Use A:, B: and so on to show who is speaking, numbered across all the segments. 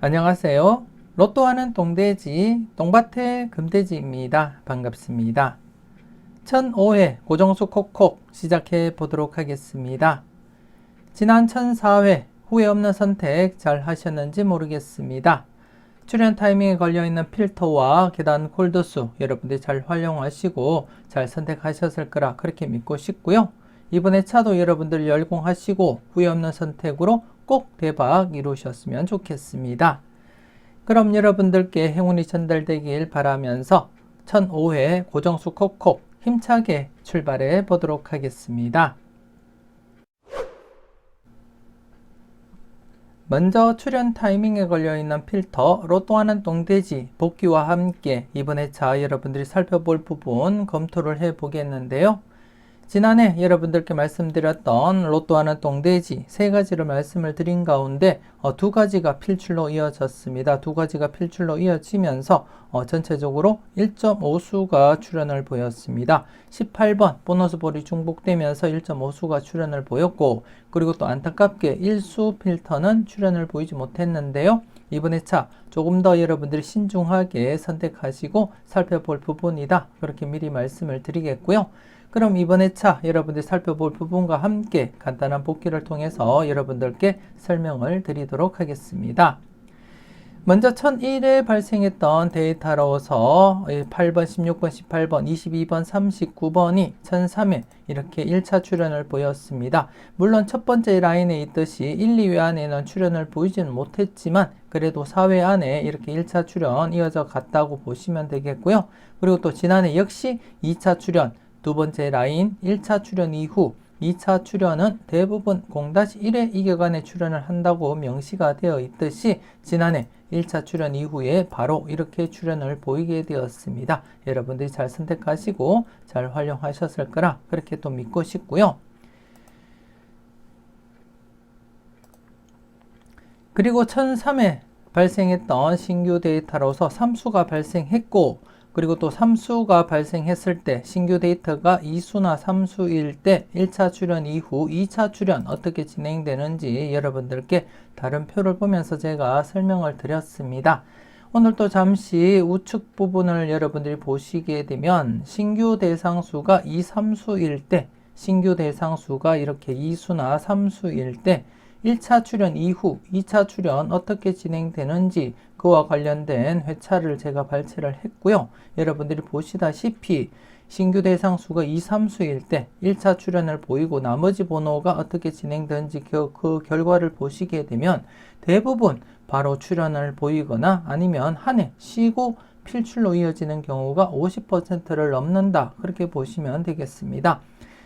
A: 안녕하세요. 로또하는 똥돼지, 똥밭의 금돼지입니다. 반갑습니다. 1005회 고정수 콕콕 시작해 보도록 하겠습니다. 지난 1004회 후회 없는 선택 잘 하셨는지 모르겠습니다. 출연 타이밍에 걸려있는 필터와 계단 콜드수 여러분들이 잘 활용하시고 잘 선택하셨을 거라 그렇게 믿고 싶고요. 이번에 차도 여러분들 열공하시고 후회 없는 선택으로 꼭 대박 이루셨으면 좋겠습니다. 그럼 여러분들께 행운이 전달되길 바라면서 1005회 고정수 콕콕 힘차게 출발해 보도록 하겠습니다. 먼저 출연 타이밍에 걸려있는 필터 로또하는 똥돼지 복귀와 함께 이번 회차 여러분들이 살펴볼 부분 검토를 해 보겠는데요. 지난해 여러분들께 말씀드렸던 로또하는 똥돼지 세 가지를 말씀을 드린 가운데 두 가지가 필출로 이어졌습니다. 두 가지가 필출로 이어지면서 전체적으로 1.5수가 출현을 보였습니다. 18번 보너스 볼이 중복되면서 1.5수가 출현을 보였고, 그리고 또 안타깝게 1수 필터는 출현을 보이지 못했는데요. 이번 회차 조금 더 여러분들이 신중하게 선택하시고 살펴볼 부분이다, 그렇게 미리 말씀을 드리겠고요. 그럼 이번 회차 여러분들이 살펴볼 부분과 함께 간단한 복기를 통해서 여러분들께 설명을 드리도록 하겠습니다. 먼저 1001에 발생했던 데이터로서 8번, 16번, 18번, 22번, 39번이 1003에 이렇게 1차 출현을 보였습니다. 물론 첫 번째 라인에 있듯이 1, 2회 안에는 출현을 보이지는 못했지만 그래도 4회 안에 이렇게 1차 출현 이어져 갔다고 보시면 되겠고요. 그리고 또 지난해 역시 2차 출현, 두 번째 라인 1차 출현 이후 2차 출현은 대부분 0-1회 이격안에 출현을 한다고 명시가 되어 있듯이 지난해 1차 출현 이후에 바로 이렇게 출현을 보이게 되었습니다. 여러분들이 잘 선택하시고 잘 활용하셨을 거라 그렇게 또 믿고 싶고요. 그리고 1003에 발생했던 신규 데이터로서 3수가 발생했고, 그리고 또 3수가 발생했을 때 신규 데이터가 2수나 3수일 때 1차 출현 이후 2차 출현 어떻게 진행되는지 여러분들께 다른 표를 보면서 제가 설명을 드렸습니다. 오늘 또 잠시 우측 부분을 여러분들이 보시게 되면 신규 대상수가 2, 3수일 때, 신규 대상수가 이렇게 2수나 3수일 때 1차 출현 이후 2차 출현 어떻게 진행되는지 그와 관련된 회차를 제가 발췌를 했고요. 여러분들이 보시다시피 신규 대상수가 2, 3수일 때 1차 출현을 보이고 나머지 번호가 어떻게 진행되는지 그 결과를 보시게 되면 대부분 바로 출현을 보이거나 아니면 한 해 쉬고 필출로 이어지는 경우가 50%를 넘는다, 그렇게 보시면 되겠습니다.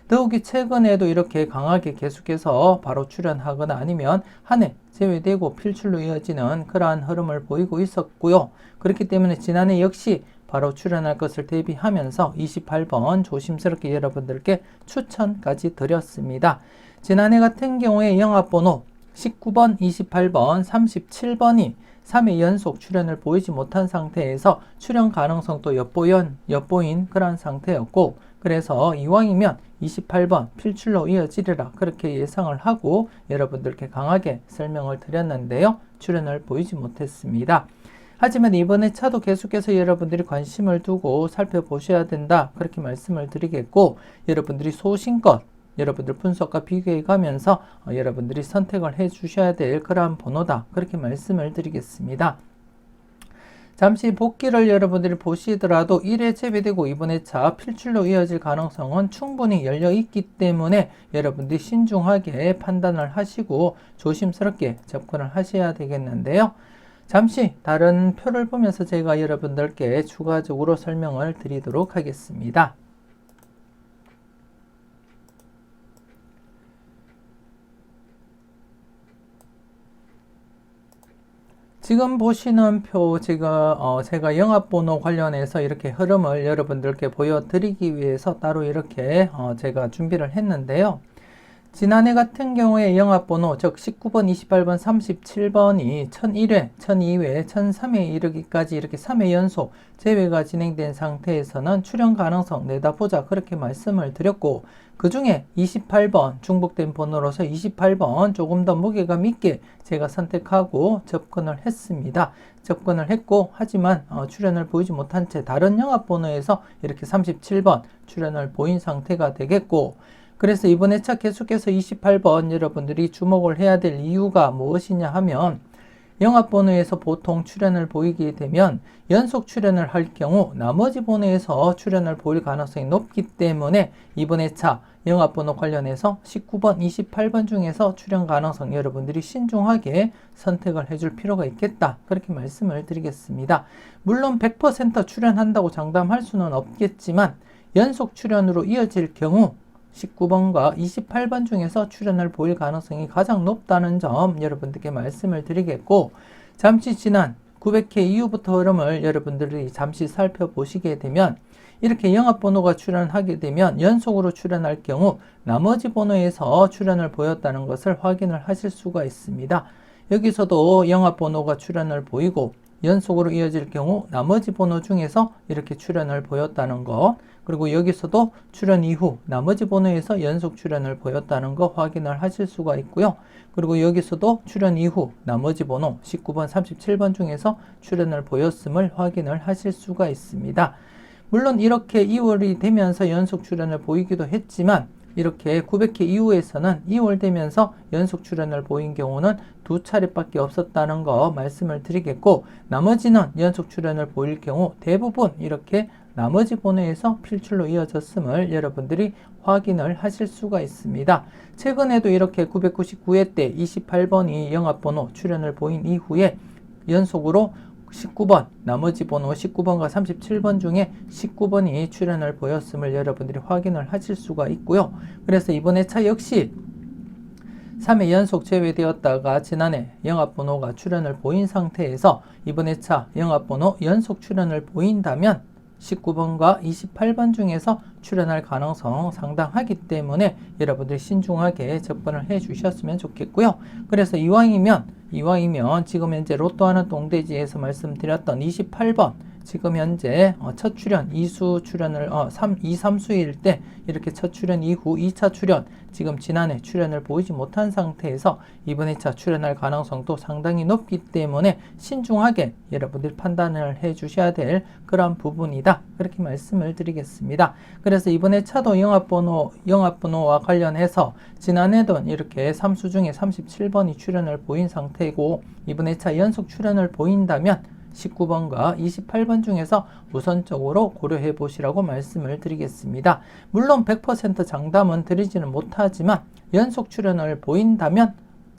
A: 더욱이 최근에도 이렇게 강하게 계속해서 바로 출현하거나 아니면 한 해 제외되고 필출로 이어지는 그러한 흐름을 보이고 있었고요. 그렇기 때문에 지난해 역시 바로 출현할 것을 대비하면서 28번 조심스럽게 여러분들께 추천까지 드렸습니다. 지난해 같은 경우에 영합번호 19번, 28번, 37번이 3회 연속 출현을 보이지 못한 상태에서 출현 가능성도 엿보인 그런 상태였고, 그래서 이왕이면 28번 필출로 이어지리라 그렇게 예상을 하고 여러분들께 강하게 설명을 드렸는데요. 출현을 보이지 못했습니다. 하지만 이번에 차도 계속해서 여러분들이 관심을 두고 살펴보셔야 된다, 그렇게 말씀을 드리겠고, 여러분들이 소신껏 여러분들 분석과 비교해 가면서 여러분들이 선택을 해 주셔야 될 그러한 번호다, 그렇게 말씀을 드리겠습니다. 잠시 복기를 여러분들이 보시더라도 1회 제외되고 이번 회차 필출로 이어질 가능성은 충분히 열려 있기 때문에 여러분들이 신중하게 판단을 하시고 조심스럽게 접근을 하셔야 되겠는데요. 잠시 다른 표를 보면서 제가 여러분들께 추가적으로 설명을 드리도록 하겠습니다. 지금 보시는 표, 제가 영합번호 관련해서 이렇게 흐름을 여러분들께 보여드리기 위해서 따로 이렇게 제가 준비를 했는데요. 지난해 같은 경우에 영합번호, 즉 19번, 28번, 37번이 1001회, 1002회, 1003회 이르기까지 이렇게 3회 연속 제외가 진행된 상태에서는 출현 가능성 내다보자, 그렇게 말씀을 드렸고, 그 중에 28번 중복된 번호로서 28번 조금 더 무게감 있게 제가 선택하고 접근을 했습니다. 접근을 했고 하지만 출연을 보이지 못한 채 다른 영합번호에서 이렇게 37번 출연을 보인 상태가 되겠고, 그래서 이번 회차 계속해서 28번 여러분들이 주목을 해야 될 이유가 무엇이냐 하면, 영합번호에서 보통 출연을 보이게 되면 연속 출연을 할 경우 나머지 번호에서 출연을 보일 가능성이 높기 때문에 이번 회차 영합번호 관련해서 19번, 28번 중에서 출연 가능성 여러분들이 신중하게 선택을 해줄 필요가 있겠다, 그렇게 말씀을 드리겠습니다. 물론 100% 출연한다고 장담할 수는 없겠지만 연속 출연으로 이어질 경우 19번과 28번 중에서 출연을 보일 가능성이 가장 높다는 점 여러분들께 말씀을 드리겠고, 잠시 지난 900회 이후부터 흐름을 여러분들이 잠시 살펴보시게 되면 이렇게 영합번호가 출연하게 되면 연속으로 출연할 경우 나머지 번호에서 출연을 보였다는 것을 확인을 하실 수가 있습니다. 여기서도 영합번호가 출연을 보이고 연속으로 이어질 경우 나머지 번호 중에서 이렇게 출연을 보였다는 것, 그리고 여기서도 출연 이후 나머지 번호에서 연속 출연을 보였다는 거 확인을 하실 수가 있고요. 그리고 여기서도 출연 이후 나머지 번호 19번, 37번 중에서 출연을 보였음을 확인을 하실 수가 있습니다. 물론 이렇게 2월이 되면서 연속 출연을 보이기도 했지만 이렇게 900회 이후에서는 2월 되면서 연속 출연을 보인 경우는 2차례밖에 없었다는 거 말씀을 드리겠고, 나머지는 연속 출연을 보일 경우 대부분 이렇게 나머지 번호에서 필출로 이어졌음을 여러분들이 확인을 하실 수가 있습니다. 최근에도 이렇게 999회 때 28번이 영합번호 출연을 보인 이후에 연속으로 19번, 나머지 번호 19번과 37번 중에 19번이 출연을 보였음을 여러분들이 확인을 하실 수가 있고요. 그래서 이번 회차 역시 3회 연속 제외되었다가 지난해 영합번호가 출연을 보인 상태에서 이번 회차 영합번호 연속 출연을 보인다면 19번과 28번 중에서 출연할 가능성 상당하기 때문에 여러분들 신중하게 접근을 해 주셨으면 좋겠고요. 그래서 이왕이면 지금 현재 로또 하는 똥돼지에서 말씀드렸던 28번 지금 현재 첫 출연, 2수 출연을 2, 3수일 때 이렇게 첫 출연 이후 2차 출연, 지금 지난해 출연을 보이지 못한 상태에서 이번 2차 출연할 가능성도 상당히 높기 때문에 신중하게 여러분들 판단을 해 주셔야 될 그런 부분이다, 그렇게 말씀을 드리겠습니다. 그래서 이번 2차도 영합번호와 관련해서 지난해도 이렇게 3수 중에 37번이 출연을 보인 상태이고 이번 2차 연속 출연을 보인다면 19번과 28번 중에서 우선적으로 고려해 보시라고 말씀을 드리겠습니다. 물론 100% 장담은 드리지는 못하지만 연속 출연을 보인다면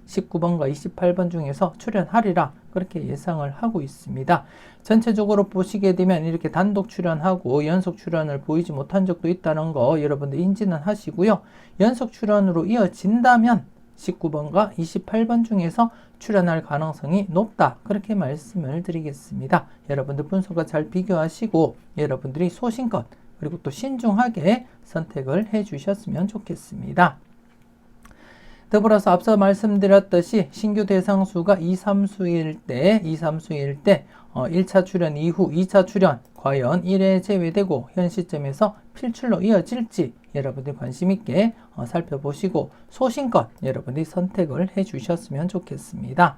A: 19번과 28번 중에서 출연하리라, 그렇게 예상을 하고 있습니다. 전체적으로 보시게 되면 이렇게 단독 출연하고 연속 출연을 보이지 못한 적도 있다는 거 여러분들 인지는 하시고요. 연속 출연으로 이어진다면 19번과 28번 중에서 출연할 가능성이 높다, 그렇게 말씀을 드리겠습니다. 여러분들 분석과 잘 비교하시고 여러분들이 소신껏 그리고 또 신중하게 선택을 해 주셨으면 좋겠습니다. 더불어서 앞서 말씀드렸듯이 신규 대상수가 2, 3수일 때 1차 출연 이후 2차 출연 과연 1회 제외되고 현 시점에서 필출로 이어질지 여러분들이 관심 있게 살펴보시고 소신껏 여러분들이 선택을 해 주셨으면 좋겠습니다.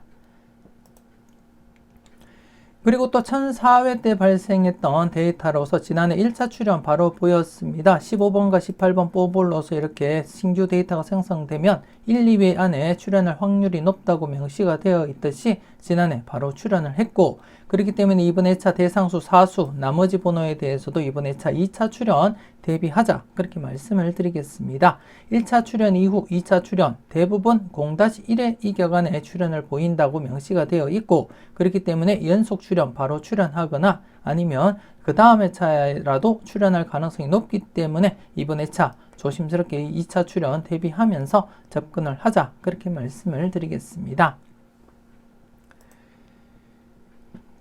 A: 그리고 또 1004회 때 발생했던 데이터로서 지난해 1차 출연 바로 보였습니다. 15번과 18번 뽀볼로서 이렇게 신규 데이터가 생성되면 1, 2회 안에 출연할 확률이 높다고 명시가 되어 있듯이 지난해 바로 출연을 했고, 그렇기 때문에 이번 회차 대상수 4수 나머지 번호에 대해서도 이번 회차 2차 출연 대비하자, 그렇게 말씀을 드리겠습니다. 1차 출연 이후 2차 출연 대부분 0-1의 이격안에 출연을 보인다고 명시가 되어 있고, 그렇기 때문에 연속 출연 바로 출연하거나 아니면 그 다음 회차라도 출연할 가능성이 높기 때문에 이번 회차 조심스럽게 2차 출연 대비하면서 접근을 하자, 그렇게 말씀을 드리겠습니다.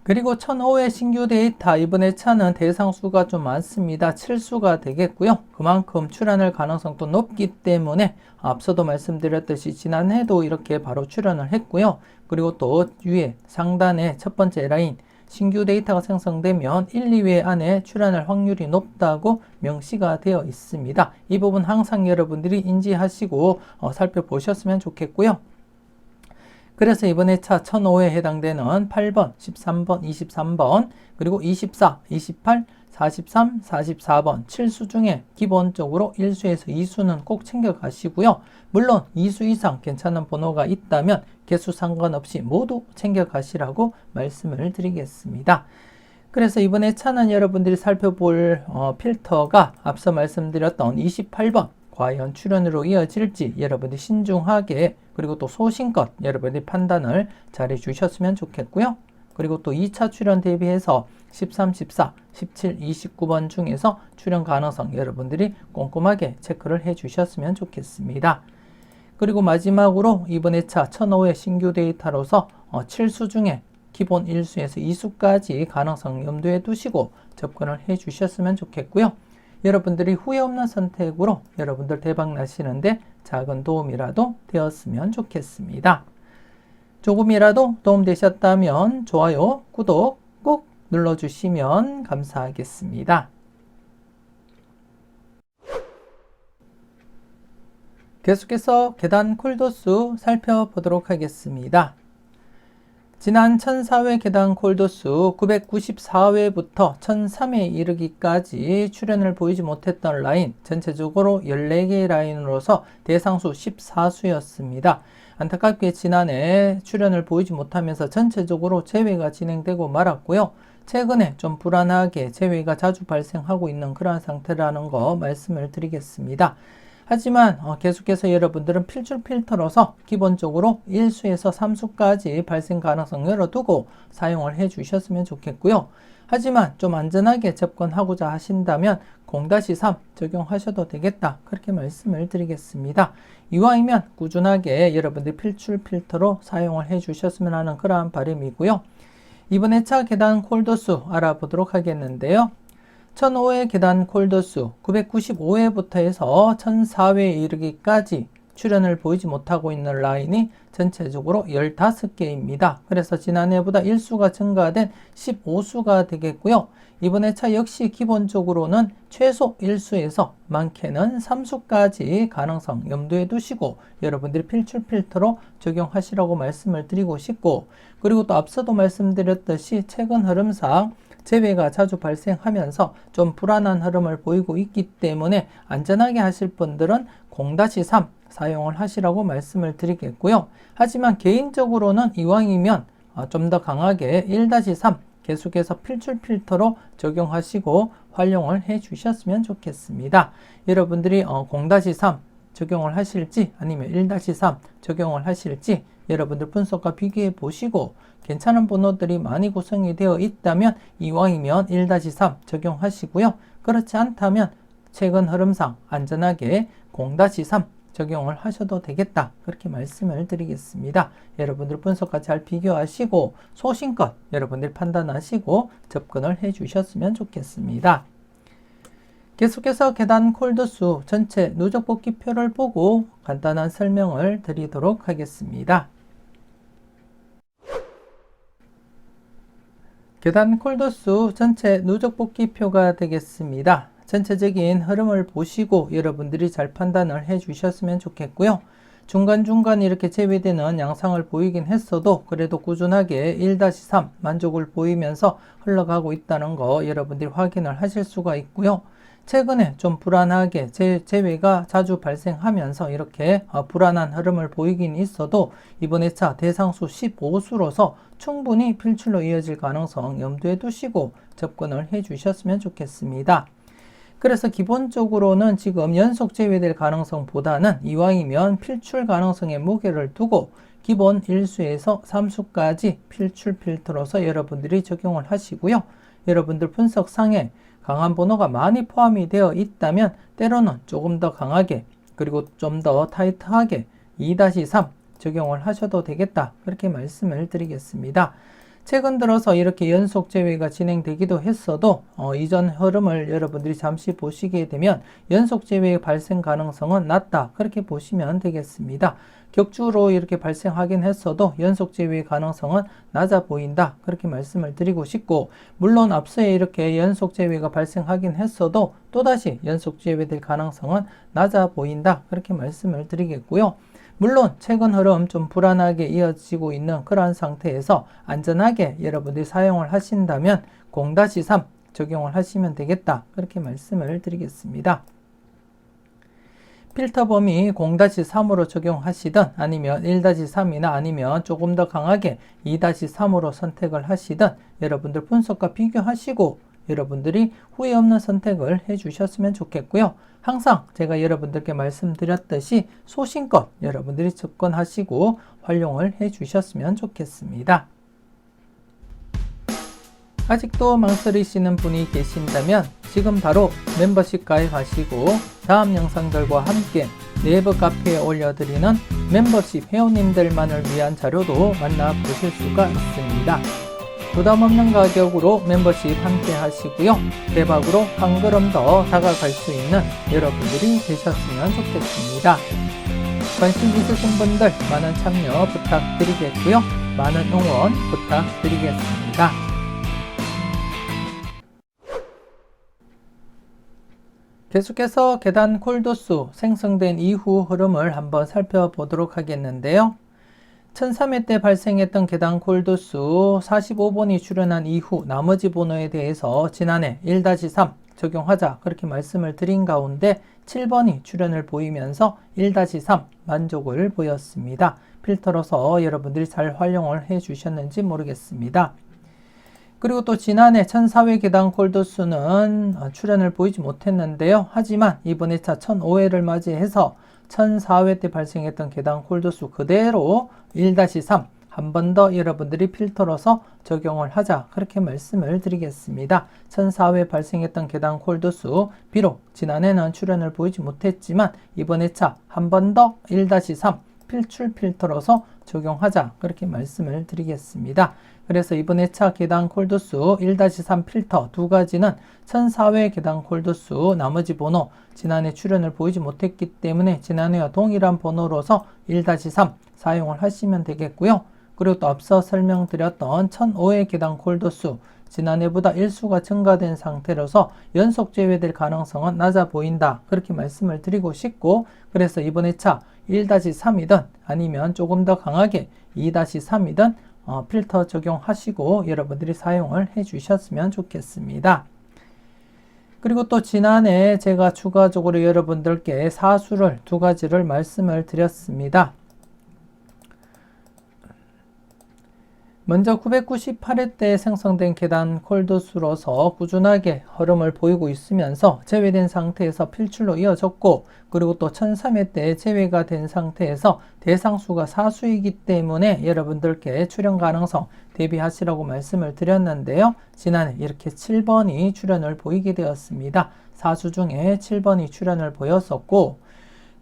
A: 그리고 1005회 신규 데이터 이번 회차는 대상수가 좀 많습니다. 7수가 되겠고요. 그만큼 출연할 가능성도 높기 때문에 앞서도 말씀드렸듯이 지난해도 이렇게 바로 출연을 했고요. 그리고 또 위에 상단에 첫 번째 라인 신규 데이터가 생성되면 1, 2회 안에 출현할 확률이 높다고 명시가 되어 있습니다. 이 부분 항상 여러분들이 인지하시고 살펴보셨으면 좋겠고요. 그래서 이번에 차 1005에 해당되는 8번, 13번, 23번, 그리고 24, 28, 43, 44번 7수 중에 기본적으로 1수에서 2수는 꼭 챙겨가시고요. 물론 2수 이상 괜찮은 번호가 있다면 개수 상관없이 모두 챙겨가시라고 말씀을 드리겠습니다. 그래서 이번에 차는 여러분들이 살펴볼 필터가 앞서 말씀드렸던 28번 과연 출현으로 이어질지 여러분들이 신중하게 그리고 또 소신껏 여러분들이 판단을 잘 해주셨으면 좋겠고요. 그리고 또 2차 출현 대비해서 13, 14, 17, 29번 중에서 출현 가능성 여러분들이 꼼꼼하게 체크를 해 주셨으면 좋겠습니다. 그리고 마지막으로 이번에 차 1005의 신규 데이터로서 7수 중에 기본 1수에서 2수까지 가능성 염두에 두시고 접근을 해 주셨으면 좋겠고요. 여러분들이 후회 없는 선택으로 여러분들 대박 나시는데 작은 도움이라도 되었으면 좋겠습니다. 조금이라도 도움되셨다면 좋아요, 구독 꼭 눌러주시면 감사하겠습니다. 계속해서 계단 콜도수 살펴보도록 하겠습니다. 지난 1004회 계단 콜도수 994회부터 1003회 이르기까지 출현을 보이지 못했던 라인 전체적으로 14개의 라인으로서 대상수 14수였습니다. 안타깝게 지난해 출현을 보이지 못하면서 전체적으로 재회가 진행되고 말았고요. 최근에 좀 불안하게 재회가 자주 발생하고 있는 그러한 상태라는 거 말씀을 드리겠습니다. 하지만 계속해서 여러분들은 필출 필터로서 기본적으로 1수에서 3수까지 발생 가능성 열어두고 사용을 해 주셨으면 좋겠고요. 하지만 좀 안전하게 접근하고자 하신다면 0-3 적용하셔도 되겠다. 그렇게 말씀을 드리겠습니다. 이왕이면 꾸준하게 여러분들 필출 필터로 사용을 해 주셨으면 하는 그러한 바람이고요. 이번에 차 계단 콜도수 알아보도록 하겠는데요. 1005회 계단 콜도수 995회부터 해서 1004회에 이르기까지 출현을 보이지 못하고 있는 라인이 전체적으로 15개입니다. 그래서 지난해보다 1수가 증가된 15수가 되겠고요. 이번에 차 역시 기본적으로는 최소 1수에서 많게는 3수까지 가능성 염두에 두시고 여러분들이 필출 필터로 적용하시라고 말씀을 드리고 싶고, 그리고 또 앞서도 말씀드렸듯이 최근 흐름상 재회가 자주 발생하면서 좀 불안한 흐름을 보이고 있기 때문에 안전하게 하실 분들은 0-3 사용을 하시라고 말씀을 드리겠고요. 하지만 개인적으로는 이왕이면 좀 더 강하게 1-3 계속해서 필출 필터로 적용하시고 활용을 해 주셨으면 좋겠습니다. 여러분들이 0-3 적용을 하실지 아니면 1-3 적용을 하실지 여러분들 분석과 비교해 보시고 괜찮은 번호들이 많이 구성이 되어 있다면 이왕이면 1-3 적용하시고요. 그렇지 않다면 최근 흐름상 안전하게 0-3 적용을 하셔도 되겠다. 그렇게 말씀을 드리겠습니다. 여러분들 분석과 잘 비교하시고 소신껏 여러분들 판단하시고 접근을 해 주셨으면 좋겠습니다. 계속해서 계단 콜도수 전체 누적 복귀표를 보고 간단한 설명을 드리도록 하겠습니다. 계단 콜도수 전체 누적 복귀표가 되겠습니다. 전체적인 흐름을 보시고 여러분들이 잘 판단을 해 주셨으면 좋겠고요. 중간중간 이렇게 재배되는 양상을 보이긴 했어도 그래도 꾸준하게 1-3 만족을 보이면서 흘러가고 있다는 거 여러분들이 확인을 하실 수가 있고요. 최근에 좀 불안하게 재회가 자주 발생하면서 이렇게 불안한 흐름을 보이긴 있어도 이번에 차 대상수 15수로서 충분히 필출로 이어질 가능성 염두에 두시고 접근을 해 주셨으면 좋겠습니다. 그래서 기본적으로는 지금 연속 재회될 가능성보다는 이왕이면 필출 가능성에 무게를 두고 기본 1수에서 3수까지 필출 필터로서 여러분들이 적용을 하시고요. 여러분들 분석상에 강한 번호가 많이 포함이 되어 있다면 때로는 조금 더 강하게 그리고 좀 더 타이트하게 2-3 적용을 하셔도 되겠다. 그렇게 말씀을 드리겠습니다. 최근 들어서 이렇게 연속 제외가 진행되기도 했어도 이전 흐름을 여러분들이 잠시 보시게 되면 연속 제외의 발생 가능성은 낮다, 그렇게 보시면 되겠습니다. 격주로 이렇게 발생하긴 했어도 연속 제외의 가능성은 낮아 보인다, 그렇게 말씀을 드리고 싶고, 물론 앞서에 이렇게 연속 제외가 발생하긴 했어도 또다시 연속 제외될 가능성은 낮아 보인다, 그렇게 말씀을 드리겠고요. 물론 최근 흐름 좀 불안하게 이어지고 있는 그러한 상태에서 안전하게 여러분들이 사용을 하신다면 0-3 적용을 하시면 되겠다, 그렇게 말씀을 드리겠습니다. 필터 범위 0-3으로 적용하시든 아니면 1-3이나 아니면 조금 더 강하게 2-3으로 선택을 하시든 여러분들 분석과 비교하시고 여러분들이 후회 없는 선택을 해 주셨으면 좋겠고요. 항상 제가 여러분들께 말씀드렸듯이 소신껏 여러분들이 접근하시고 활용을 해 주셨으면 좋겠습니다. 아직도 망설이시는 분이 계신다면 지금 바로 멤버십 가입하시고 다음 영상들과 함께 네이버 카페에 올려드리는 멤버십 회원님들만을 위한 자료도 만나보실 수가 있습니다. 부담없는 가격으로 멤버십 함께 하시고요. 대박으로 한 걸음 더 다가갈 수 있는 여러분들이 되셨으면 좋겠습니다. 관심 있으신 분들 많은 참여 부탁드리겠고요. 많은 응원 부탁드리겠습니다. 계속해서 계단 콜도수 생성된 이후 흐름을 한번 살펴보도록 하겠는데요. 1003회 때 발생했던 계단 콜도수 45번이 출현한 이후 나머지 번호에 대해서 지난해 1-3 적용하자, 그렇게 말씀을 드린 가운데 7번이 출현을 보이면서 1-3 만족을 보였습니다. 필터로서 여러분들이 잘 활용을 해 주셨는지 모르겠습니다. 그리고 또 지난해 1004회 계단 콜도수는 출현을 보이지 못했는데요. 하지만 이번 회차 1005회를 맞이해서 1004회 때 발생했던 계단 콜도수 그대로 1-3 한 번 더 여러분들이 필터로서 적용을 하자, 그렇게 말씀을 드리겠습니다. 1004회 발생했던 계단 콜도수 비록 지난해는 출현을 보이지 못했지만 이번 회차 한 번 더 1-3 필출 필터로서 적용하자, 그렇게 말씀을 드리겠습니다. 그래서 이번 회차 계단 콜도수 1-3 필터 두 가지는 1004회 계단 콜도수 나머지 번호 지난해 출현을 보이지 못했기 때문에 지난해와 동일한 번호로서 1-3 사용을 하시면 되겠고요. 그리고 또 앞서 설명드렸던 1005회 계단 콜도수 지난해보다 일수가 증가된 상태로서 연속 제외될 가능성은 낮아 보인다, 그렇게 말씀을 드리고 싶고, 그래서 이번 회차 1-3이든 아니면 조금 더 강하게 2-3이든 필터 적용하시고 여러분들이 사용을 해 주셨으면 좋겠습니다. 그리고 또 지난해 제가 추가적으로 여러분들께 사수를 두 가지를 말씀을 드렸습니다. 먼저 998회 때 생성된 계단 콜도수로서 꾸준하게 흐름을 보이고 있으면서 제외된 상태에서 필출로 이어졌고, 그리고 또 1003회 때 제외가 된 상태에서 대상수가 사수이기 때문에 여러분들께 출현 가능성 대비하시라고 말씀을 드렸는데요. 지난해 이렇게 7번이 출현을 보이게 되었습니다. 사수 중에 7번이 출현을 보였었고,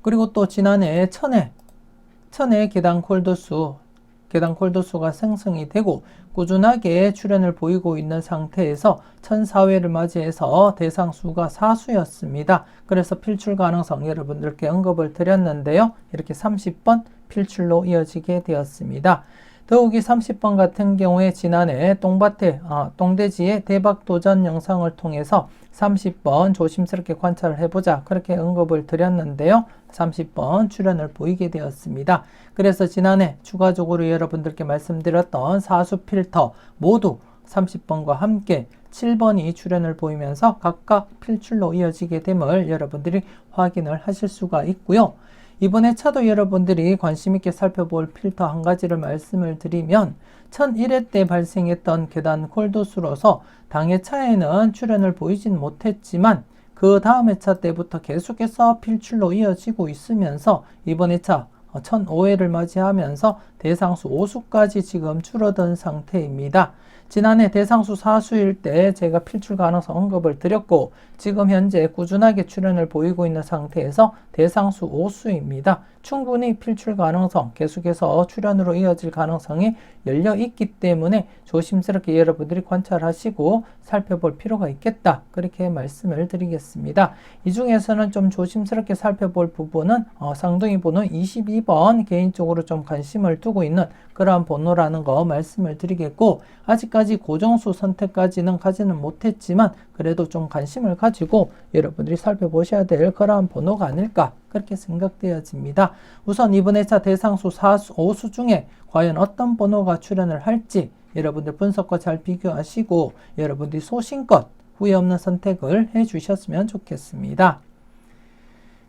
A: 그리고 또 지난해 1000회 계단 콜도수가 생성이 되고 꾸준하게 출현을 보이고 있는 상태에서 1004회를 맞이해서 대상수가 사수였습니다. 그래서 필출 가능성 여러분들께 언급을 드렸는데요. 이렇게 30번 필출로 이어지게 되었습니다. 더욱이 30번 같은 경우에 지난해 똥돼지의 대박 도전 영상을 통해서 30번 조심스럽게 관찰을 해보자, 그렇게 언급을 드렸는데요. 30번 출현을 보이게 되었습니다. 그래서 지난해 추가적으로 여러분들께 말씀드렸던 사수 필터 모두 30번과 함께 7번이 출현을 보이면서 각각 필출로 이어지게 됨을 여러분들이 확인을 하실 수가 있고요. 이번 회차도 여러분들이 관심 있게 살펴볼 필터 한 가지를 말씀을 드리면 1001회 때 발생했던 계단 콜도수로서 당회차에는 출현을 보이진 못했지만 그 다음 회차 때부터 계속해서 필출로 이어지고 있으면서 이번 회차 1005회를 맞이하면서 대상수 5수까지 지금 줄어든 상태입니다. 지난해 대상수 사수일 때 제가 필출 가능성 언급을 드렸고 지금 현재 꾸준하게 출현을 보이고 있는 상태에서 대상수 5수입니다. 충분히 필출 가능성 계속해서 출현으로 이어질 가능성이 열려 있기 때문에 조심스럽게 여러분들이 관찰하시고 살펴볼 필요가 있겠다. 그렇게 말씀을 드리겠습니다. 이 중에서는 좀 조심스럽게 살펴볼 부분은 쌍둥이 번호 22번 개인적으로 좀 관심을 두고 있는 그러한 번호라는 거 말씀을 드리겠고 아직까지 고정수 선택까지는 가지는 못했지만 그래도 좀 관심을 가지고 여러분들이 살펴보셔야 될 그러한 번호가 아닐까 그렇게 생각되어집니다. 우선 이번 회차 대상수 4수, 5수 중에 과연 어떤 번호가 출현을 할지 여러분들 분석과 잘 비교하시고 여러분들이 소신껏 후회 없는 선택을 해 주셨으면 좋겠습니다.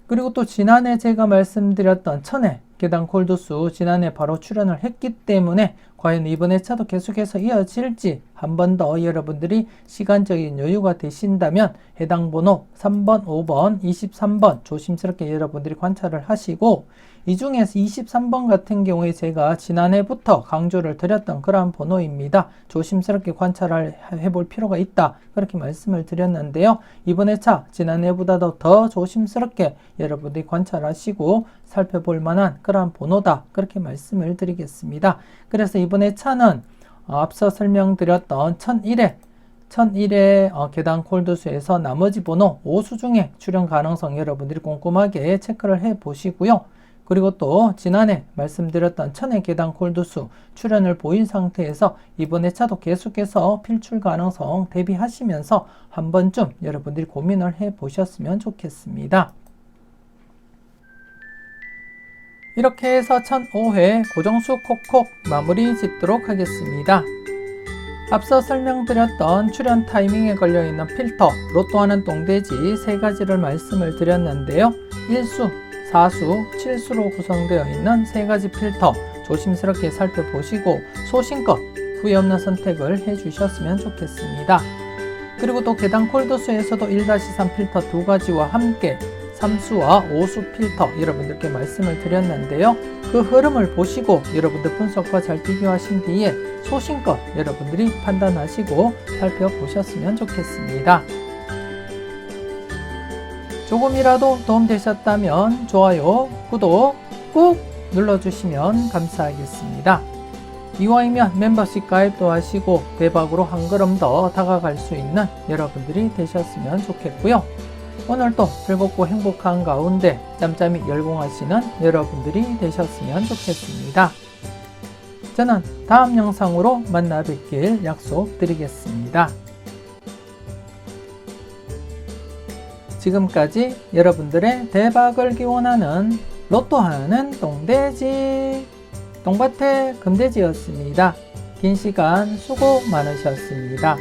A: 그리고 또 지난해 제가 말씀드렸던 천회 계단 콜드수 지난해 바로 출현을 했기 때문에 과연 이번 회차도 계속해서 이어질지 한 번 더 여러분들이 시간적인 여유가 되신다면 해당 번호 3번, 5번, 23번 조심스럽게 여러분들이 관찰을 하시고 이 중에서 23번 같은 경우에 제가 지난해부터 강조를 드렸던 그러한 번호입니다. 조심스럽게 관찰을 해볼 필요가 있다. 그렇게 말씀을 드렸는데요. 이번 회차 지난해보다도 더 조심스럽게 여러분들이 관찰하시고 살펴볼 만한 그러한 번호다. 그렇게 말씀을 드리겠습니다. 그래서 이번 회차는 앞서 설명드렸던 1001의 계단 콜드수에서 나머지 번호 5수 중에 출현 가능성 여러분들이 꼼꼼하게 체크를 해 보시고요. 그리고 또 지난해 말씀드렸던 1000의 계단 콜드수 출현을 보인 상태에서 이번 회차도 계속해서 필출 가능성 대비하시면서 한 번쯤 여러분들이 고민을 해 보셨으면 좋겠습니다. 이렇게 해서 1005회 고정수 콕콕 마무리 짓도록 하겠습니다. 앞서 설명드렸던 출현 타이밍에 걸려있는 필터, 로또하는 똥돼지 세 가지를 말씀을 드렸는데요. 1수, 4수, 7수로 구성되어 있는 세 가지 필터 조심스럽게 살펴보시고 소신껏 후회 없는 선택을 해주셨으면 좋겠습니다. 그리고 또 계단 콜드수에서도 1-3 필터 두 가지와 함께 3수와 5수 필터 여러분들께 말씀을 드렸는데요. 그 흐름을 보시고 여러분들 분석과 잘 비교하신 뒤에 소신껏 여러분들이 판단하시고 살펴보셨으면 좋겠습니다. 조금이라도 도움되셨다면 좋아요, 구독 꾹 눌러주시면 감사하겠습니다. 이왕이면 멤버십 가입도 하시고 대박으로 한 걸음 더 다가갈 수 있는 여러분들이 되셨으면 좋겠고요. 오늘도 즐겁고 행복한 가운데 짬짬이 열공하시는 여러분들이 되셨으면 좋겠습니다. 저는 다음 영상으로 만나 뵙길 약속드리겠습니다. 지금까지 여러분들의 대박을 기원하는 로또하는 똥돼지 똥밭의 금돼지였습니다. 긴 시간 수고 많으셨습니다.